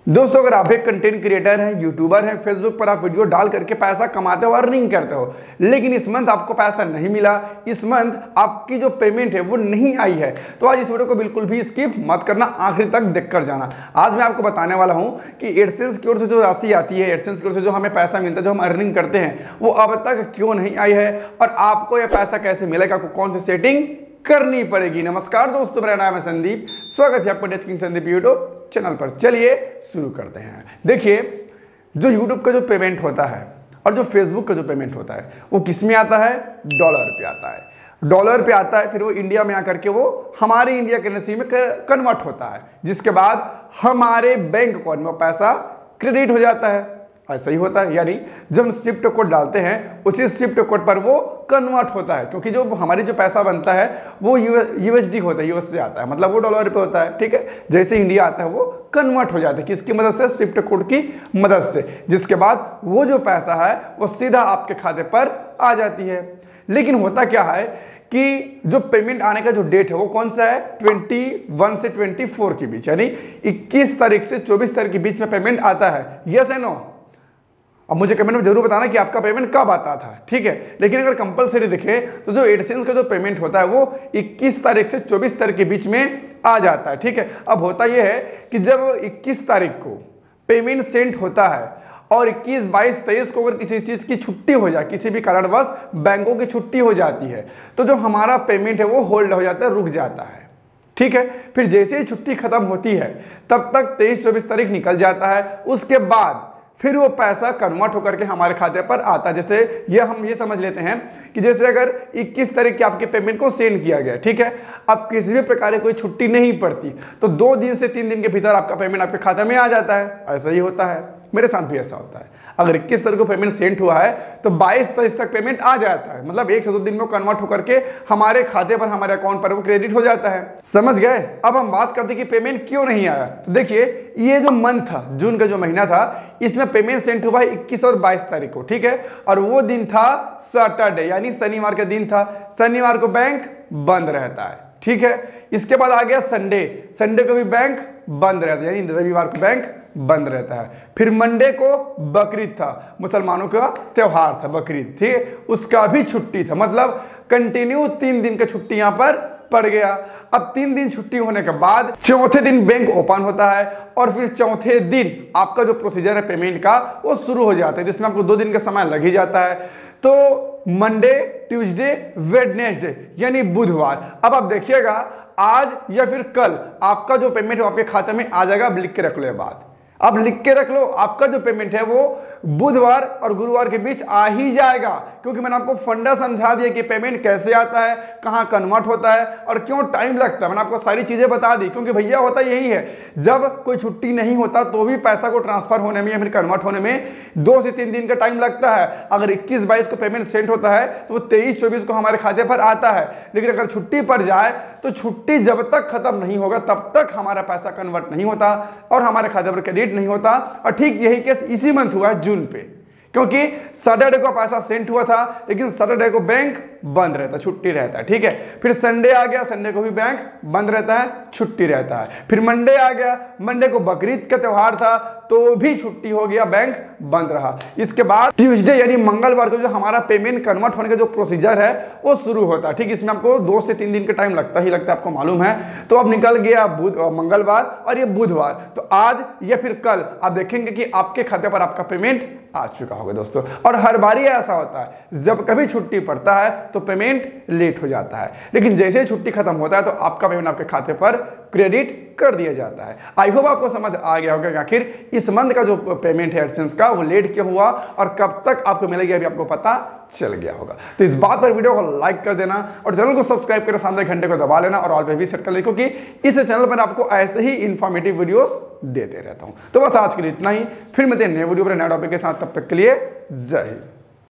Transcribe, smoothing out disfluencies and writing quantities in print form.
दोस्तों, अगर आप एक कंटेंट क्रिएटर हैं, यूट्यूबर हैं, फेसबुक पर आप वीडियो डाल करके पैसा कमाते हो, अर्निंग करते हो, लेकिन इस मंथ आपको पैसा नहीं मिला, इस मंथ आपकी जो पेमेंट है वो नहीं आई है, तो आज इस वीडियो को बिल्कुल भी स्किप मत करना, आखिर तक देखकर जाना। आज मैं आपको बताने वाला हूं कि एडसेंस की ओर से जो राशि आती है, एडसेंस की ओर से जो हमें पैसा मिलता है, जो हम अर्निंग करते हैं, वो अब तक क्यों नहीं आई है और आपको यह पैसा कैसे मिलेगा, आपको कौन सी सेटिंग करनी पड़ेगी। नमस्कार दोस्तों, मेरा नाम है संदीप, स्वागत है आपको टेच किंग संदीप यूट्यूब चैनल पर। चलिए शुरू करते हैं। देखिए, जो यूट्यूब का जो पेमेंट होता है और जो फेसबुक का जो पेमेंट होता है वो किस में आता है? डॉलर पे आता है। डॉलर पे आता है, फिर वो इंडिया में आकर के वो हमारे इंडिया करेंसी में कन्वर्ट होता है, जिसके बाद हमारे बैंक अकाउंट में पैसा क्रेडिट हो जाता है। ऐसा ही होता है, यानी जब हम स्विफ्ट कोड डालते हैं उसी स्विफ्ट कोड पर वो कन्वर्ट होता है, क्योंकि जो हमारी जो पैसा बनता है वो यूएसडी होता है, यूएस से आता है, मतलब वो डॉलर पे होता है। ठीक है, जैसे इंडिया आता है वो कन्वर्ट हो जाता है, किसकी मदद से? स्विफ्ट कोड की मदद से, जिसके बाद वो जो पैसा है वो सीधा आपके खाते पर आ जाती है। लेकिन होता क्या है कि जो पेमेंट आने का जो डेट है वो कौन सा है? 21 से 24 के बीच, यानी 21 तारीख से 24 तारीख के बीच में पेमेंट आता है। Yes and no? अब मुझे कमेंट में जरूर बताना कि आपका पेमेंट कब आता था। ठीक है, लेकिन अगर कंपलसरी दिखे तो जो एडसेंस का जो पेमेंट होता है वो 21 तारीख से 24 तारीख के बीच में आ जाता है। ठीक है, अब होता यह है कि जब 21 तारीख को पेमेंट सेंड होता है और 21, 22, 23 को अगर किसी चीज़ की छुट्टी हो जाए, किसी भी कारणवश बैंकों की छुट्टी हो जाती है, तो जो हमारा पेमेंट है वो होल्ड हो जाता है, रुक जाता है। ठीक है, फिर जैसे ही छुट्टी खत्म होती है तब तक 23-24 तारीख निकल जाता है, उसके बाद फिर वो पैसा कन्वर्ट होकर के हमारे खाते पर आता है। जैसे ये हम ये समझ लेते हैं कि जैसे अगर 21 तारीख की आपके पेमेंट को सेंड किया गया, ठीक है, अब किसी भी प्रकार की कोई छुट्टी नहीं पड़ती तो 2 दिन से 3 दिन के भीतर आपका पेमेंट आपके खाते में आ जाता है। ऐसा ही होता है, मेरे साथ भी ऐसा होता है। अगर 21 तारीख को पेमेंट सेंड हुआ है तो 22 तारीख तक पेमेंट आ जाता है, मतलब 1 से 2 दिन में कन्वर्ट होकर के हमारे खाते पर, हमारे अकाउंट पर वो क्रेडिट हो जाता है। समझ गए? अब हम बात करते हैं कि पेमेंट क्यों नहीं आया। तो देखिए, ये जो मंथ था, जून का जो महीना था, इसमें पेमेंट सेंड हुआ 21 और 22 तारीख को। ठीक है, और वो दिन था सैटरडे, यानी शनिवार का दिन था। शनिवार को बैंक बंद रहता है। ठीक है, इसके बाद आ गया संडे, संडे को भी बैंक बंद रहता है, यानी रविवार को बैंक बंद रहता है। फिर मंडे को बकरीद था, मुसलमानों का त्योहार था बकरीद, ठीक है, उसका भी छुट्टी था, मतलब कंटिन्यू 3 दिन का छुट्टी यहां पर पड़ गया। अब 3 दिन छुट्टी होने के बाद चौथे दिन बैंक ओपन होता है और फिर चौथे दिन आपका जो प्रोसीजर है पेमेंट का वो शुरू हो जाता है, जिसमें आपको 2 दिन का समय लग ही जाता है। तो मंडे, ट्यूसडे, वेडनेसडे यानी बुधवार। अब आप देखिएगा, आज या फिर कल आपका जो पेमेंट है आपके खाते में आ जाएगा। अब लिख के रख लो ये बात, अब लिख के रख लो, आपका जो पेमेंट है वो बुधवार और गुरुवार के बीच आ ही जाएगा, क्योंकि मैंने आपको फंडा समझा दिया कि पेमेंट कैसे आता है, कहां कन्वर्ट होता है और क्यों टाइम लगता है। मैंने आपको सारी चीजें बता दी, क्योंकि भैया होता यही है, जब कोई छुट्टी नहीं होता तो भी पैसा को ट्रांसफर होने में या फिर कन्वर्ट होने में 2 से 3 दिन का टाइम लगता है। अगर 21-22 को पेमेंट सेंड होता है तो वो 23-24 को हमारे खाते पर आता है, लेकिन अगर छुट्टी पड़ जाए तो छुट्टी जब तक खत्म नहीं होगा तब तक हमारा पैसा कन्वर्ट नहीं होता और हमारे खाते पर क्रेडिट नहीं होता। और ठीक यही केस इसी मंथ हुआ है जून पे, क्योंकि सैटरडे को पैसा सेंड हुआ था लेकिन सैटरडे को बैंक बंद रहता है, छुट्टी रहता है। ठीक है, फिर संडे आ गया, संडे को भी बैंक बंद रहता है, छुट्टी रहता है। फिर मंडे आ गया, मंडे को बकरीद का त्योहार था तो भी छुट्टी हो गया, बैंक बंद रहा। इसके बाद ट्यूसडे यानी मंगलवार को जो हमारा पेमेंट कन्वर्ट होने का जो प्रोसीजर है वो शुरू होता है। ठीक, इसमें आपको 2 से 3 दिन का टाइम लगता ही लगता है, आपको मालूम है। तो अब निकल गया मंगलवार और ये बुधवार, तो आज या फिर कल आप देखेंगे कि आपके खाते पर आपका पेमेंट आ चुका होगा दोस्तों। और हर बारी ऐसा होता है, जब कभी छुट्टी पड़ता है तो पेमेंट लेट हो जाता है, लेकिन जैसे ही छुट्टी खत्म होता है तो आपका पेमेंट आपके खाते पर क्रेडिट कर दिया जाता है। आई होप आपको समझ आ गया होगा कि आखिर इस मंथ का जो पेमेंट है एडसेंस का वो लेट क्यों हुआ और कब तक आपको मिलेगी, अभी आपको पता चल गया होगा। तो इस बात पर वीडियो को लाइक कर देना और चैनल को सब्सक्राइब कर सामने घंटे को दबा लेना और ऑल पे भी सेट कर लेना, क्योंकि इस चैनल पर आपको ऐसे ही इंफॉर्मेटिव वीडियोस देते रहता हूं। तो बस आज के लिए इतना ही, फिर मिलते हैं नए वीडियो पर नए टॉपिक के साथ, तब तक के लिए जय हिंद।